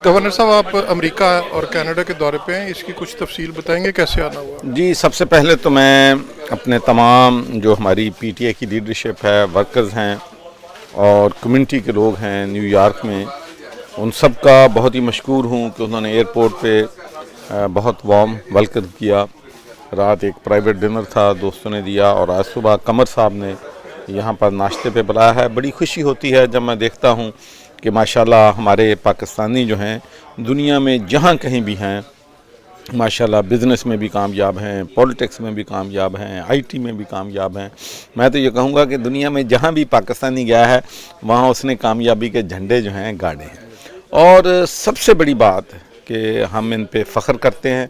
Governor साहब, आप America और कनाडा के दौरे पे हैं, इसकी कुछ तफसील बताएंगे, कैसे आना हुआ? जी, सबसे पहले तो मैं अपने तमाम जो हमारी पीटीए की लीडरशिप है, वर्कर्स हैं और कम्युनिटी के लोग हैं न्यूयॉर्क में, उन सब का बहुत ही मशकूर हूँ कि उन्होंने एयरपोर्ट पे बहुत वार्म वेलकम किया। रात एक प्राइवेट डिनर था, दोस्तों ने दिया, और आज सुबह कमर साहब ने यहाँ पर नाश्ते पे बुलाया है। बड़ी खुशी होती है जब मैं देखता हूँ कि माशाल्लाह हमारे पाकिस्तानी जो हैं दुनिया में जहाँ कहीं भी हैं माशाल्लाह बिज़नेस में भी कामयाब हैं, पॉलिटिक्स में भी कामयाब हैं, आईटी में भी कामयाब हैं। मैं तो ये कहूँगा कि दुनिया में जहाँ भी पाकिस्तानी गया है वहाँ उसने कामयाबी के झंडे जो हैं गाड़े हैं। और सबसे बड़ी बात कि हम इन पे फ़ख्र करते हैं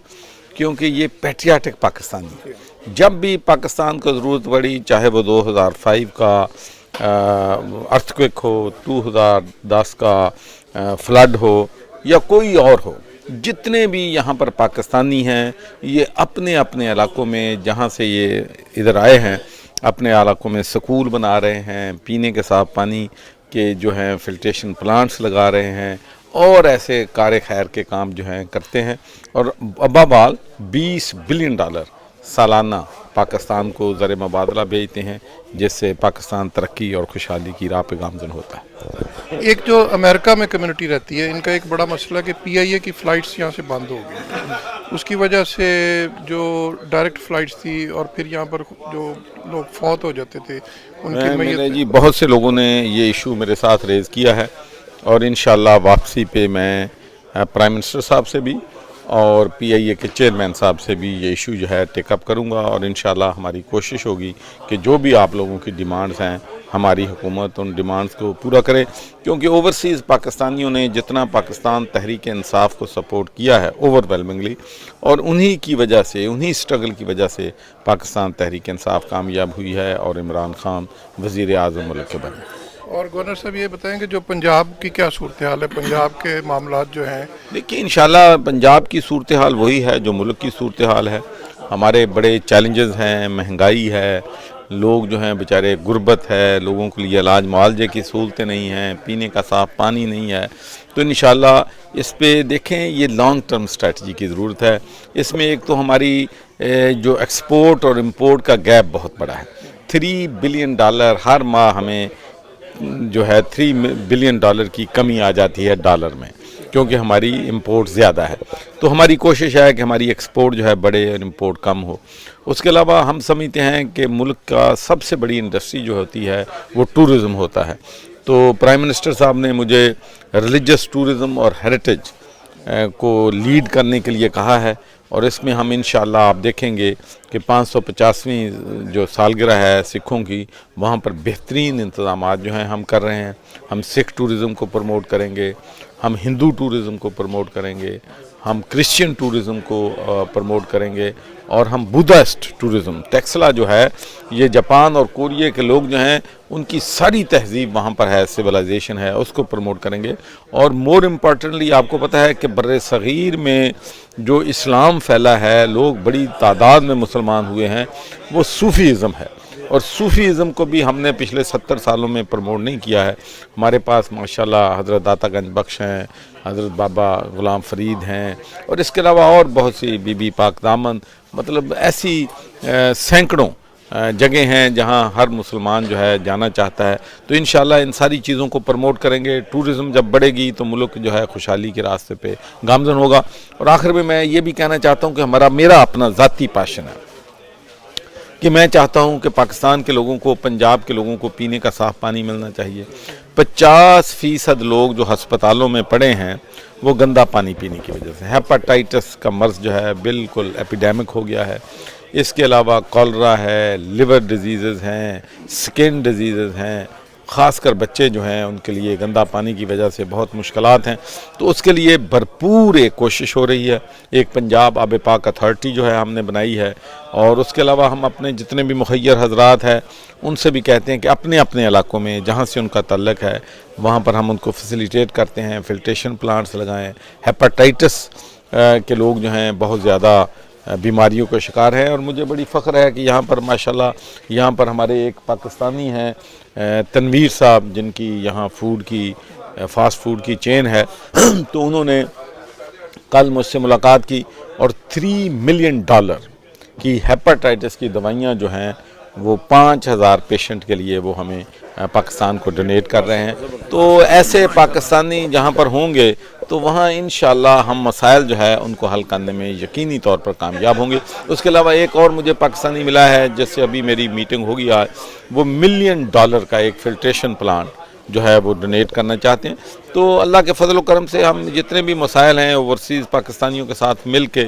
क्योंकि ये पैट्रियाटिक पाकिस्तानी, जब भी पाकिस्तान को ज़रूरत पड़ी, चाहे वो 2005 का अर्थक्वेक हो, 2010 का फ्लड हो या कोई और हो, जितने भी यहाँ पर पाकिस्तानी हैं ये अपने अपने इलाकों में जहाँ से ये इधर आए हैं अपने इलाकों में स्कूल बना रहे हैं, पीने के साफ पानी के जो हैं फिल्ट्रेशन प्लांट्स लगा रहे हैं और ऐसे कार खैर के काम जो हैं करते हैं। और अबाबाल $20 बिलियन सालाना पाकिस्तान को ज़र मुबादला भेजते हैं, जिससे पाकिस्तान तरक्की और खुशहाली की राह पे गामज़न होता है। एक जो अमेरिका में कम्युनिटी रहती है, इनका एक बड़ा मसला कि PIA की फ़्लाइट्स यहाँ से बंद हो गई, उसकी वजह से जो डायरेक्ट फ़्लाइट्स थी और फिर यहाँ पर जो लोग फौत हो जाते थे उनकी मेरे जी बहुत से लोगों ने ये इशू मेरे साथ रेज़ किया है और इंशाअल्लाह वापसी पे मैं प्राइम मिनिस्टर साहब से भी और PIA के चेयरमैन साहब से भी ये इशू जो है टेकअप करूँगा और इंशाअल्लाह हमारी कोशिश होगी कि जो भी आप लोगों की डिमांड्स हैं हमारी हुकूमत उन डिमांड्स को पूरा करे, क्योंकि ओवरसीज़ पाकिस्तानियों ने जितना पाकिस्तान तहरीक इंसाफ को सपोर्ट किया है ओवरवेलमिंगली, और उन्हीं की वजह से, उन्हीं स्ट्रगल की वजह से पाकिस्तान तहरीक इंसाफ कामयाब हुई है और इमरान खान वज़ीर आज़म मुल्क के बने। और गवर्नर साहब ये बताएं कि जो पंजाब की क्या सूरत हाल है, पंजाब के मामलात जो हैं? देखिए, इंशाल्लाह पंजाब की सूरत हाल वही है जो मुल्क की सूरत हाल है। हमारे बड़े चैलेंजेस हैं, महंगाई है, लोग जो हैं बेचारे, गुर्बत है, लोगों के लिए इलाज मुआवजे की सहूलतें नहीं हैं, पीने का साफ़ पानी नहीं है। तो इंशाल्लाह इस पे देखें, ये लॉन्ग टर्म स्ट्रेटजी की ज़रूरत है। इसमें एक तो हमारी जो एक्सपोर्ट और इम्पोर्ट का गैप बहुत बड़ा है। $3 बिलियन हर माह हमें जो है $3 बिलियन की कमी आ जाती है डॉलर में, क्योंकि हमारी इंपोर्ट ज़्यादा है। तो हमारी कोशिश है कि हमारी एक्सपोर्ट जो है बढ़े और इंपोर्ट कम हो। उसके अलावा हम समझते हैं कि मुल्क का सबसे बड़ी इंडस्ट्री जो होती है वो टूरिज़म होता है। तो प्राइम मिनिस्टर साहब ने मुझे रिलीजियस टूरिज़म और हेरिटेज को लीड करने के लिए कहा है और इसमें हम इंशाअल्लाह आप देखेंगे कि 550वीं जो सालगिरह है सिखों की, वहाँ पर बेहतरीन इंतज़ामात जो हैं हम कर रहे हैं। हम सिख टूरिज़म को प्रमोट करेंगे, हम हिंदू टूरिज़म को प्रमोट करेंगे, हम क्रिश्चियन टूरिज़म को प्रमोट करेंगे और हम बुद्धिस्ट टूरिज़म, टेक्सला जो है ये जापान और कोरिया के लोग जो हैं उनकी सारी तहज़ीब वहाँ पर है, सिविलाइजेशन है, उसको प्रमोट करेंगे। और मोर इम्पॉर्टेंटली आपको पता है कि बर्रे सग़ीर में जो इस्लाम फैला है, लोग बड़ी तादाद में मुसलमान हुए हैं, वो सूफ़ीज़म है। और सूफ़ीज़म को भी हमने पिछले 70 सालों में प्रमोट नहीं किया है। हमारे पास माशाल्लाह हज़रत दाता गंज बख्श हैं, हज़रत बाबा ग़ुलाम फ़रीद हैं और इसके अलावा और बहुत सी बीबी पाक दामन, मतलब ऐसी सैकड़ों जगह हैं जहां हर मुसलमान जो है जाना चाहता है। तो इंशाअल्लाह इन सारी चीज़ों को प्रमोट करेंगे। टूरिज़म जब बढ़ेगी तो मुल्क जो है खुशहाली के रास्ते पे गामज़न होगा। और आखिर में मैं ये भी कहना चाहता हूँ कि मेरा अपना ज़ाती पैशन है कि मैं चाहता हूं कि पाकिस्तान के लोगों को, पंजाब के लोगों को पीने का साफ़ पानी मिलना चाहिए। 50% लोग जो हस्पतालों में पड़े हैं वो गंदा पानी पीने की वजह से। हेपेटाइटिस का मर्ज़ जो है बिल्कुल एपिडेमिक हो गया है। इसके अलावा कॉलरा है, लिवर डिजीज़ हैं, स्किन डिजीज़ हैं, ख़ासकर बच्चे जो हैं उनके लिए गंदा पानी की वजह से बहुत मुश्किलात हैं। तो उसके लिए भरपूर एक कोशिश हो रही है। एक पंजाब आब पाक अथॉरिटी जो है हमने बनाई है और उसके अलावा हम अपने जितने भी मुखय्यर हजरात हैं उनसे भी कहते हैं कि अपने अपने इलाकों में जहाँ से उनका तल्लक है वहाँ पर हम उनको फैसिलिटेट करते हैं, फिल्ट्रेशन प्लांट्स लगाएँ। हेपेटाइटिस के लोग जो हैं बहुत ज़्यादा बीमारियों का शिकार है और मुझे बड़ी फ़ख्र है कि यहाँ पर माशाल्लाह यहाँ पर हमारे एक पाकिस्तानी हैं तनवीर साहब, जिनकी यहाँ फूड की فاسٹ فوڈ کی چین ہے تو انہوں نے کل مجھ سے ملاقات کی اور $3 ملین کی ہیپاٹائٹس کی دوائیاں جو ہیں وہ 5,000 پیشنٹ کے لیے وہ ہمیں پاکستان کو ڈونیٹ کر رہے ہیں. تو ایسے پاکستانی جہاں پر ہوں گے تو وہاں انشاءاللہ ہم مسائل جو ہے ان کو حل کرنے میں یقینی طور پر کامیاب ہوں گے. اس کے علاوہ ایک اور مجھے پاکستانی ملا ہے جس سے ابھی میری میٹنگ ہوگی آج, وہ $1 ملین کا ایک فلٹریشن پلانٹ جو ہے وہ ڈونیٹ کرنا چاہتے ہیں. تو اللہ کے فضل و کرم سے ہم جتنے بھی مسائل ہیں اوورسیز پاکستانیوں کے ساتھ مل کے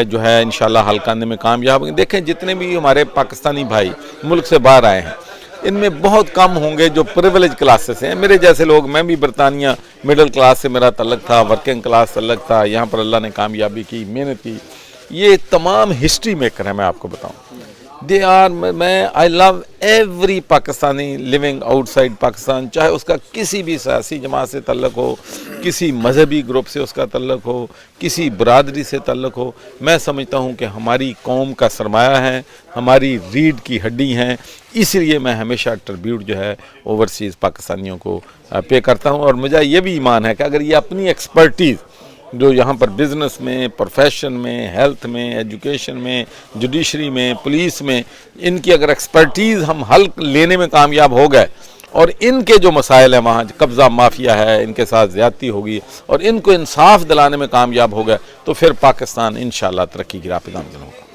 جو ہے انشاءاللہ حل کرنے میں کامیاب ہوں گے. دیکھیں جتنے بھی ہمارے پاکستانی بھائی ملک سے باہر آئے ہیں ان میں بہت کم ہوں گے جو پریویلیج کلاسز ہیں. میرے جیسے لوگ, میں بھی برطانیہ مڈل کلاس سے میرا تعلق تھا, ورکنگ کلاس تعلق تھا, یہاں پر اللہ نے کامیابی کی, محنت کی. یہ تمام ہسٹری میکر ہیں. میں آپ کو بتاؤں I love every Pakistani living outside Pakistan, چاہے اس کا کسی بھی سیاسی جماعت سے تعلق ہو, کسی مذہبی گروپ سے اس کا تعلق ہو, کسی برادری سے تعلق ہو. میں سمجھتا ہوں کہ ہماری قوم کا سرمایہ ہے, ہماری ریڑھ کی ہڈی ہیں. اس لیے میں ہمیشہ ٹربیوٹ جو ہے اوورسیز پاکستانیوں کو پے کرتا ہوں. اور مجھے یہ بھی ایمان ہے کہ اگر یہ اپنی ایکسپرٹیز جو یہاں پر بزنس میں, پروفیشن میں, ہیلتھ میں, ایجوکیشن میں, جوڈیشری میں, پولیس میں, ان کی اگر ایکسپرٹیز ہم حل لینے میں کامیاب ہو گئے اور ان کے جو مسائل ہیں وہاں قبضہ مافیا ہے, ان کے ساتھ زیادتی ہوگی اور ان کو انصاف دلانے میں کامیاب ہو گئے تو پھر پاکستان انشاءاللہ ترقی کی راہ پہ گامزن ہوگا.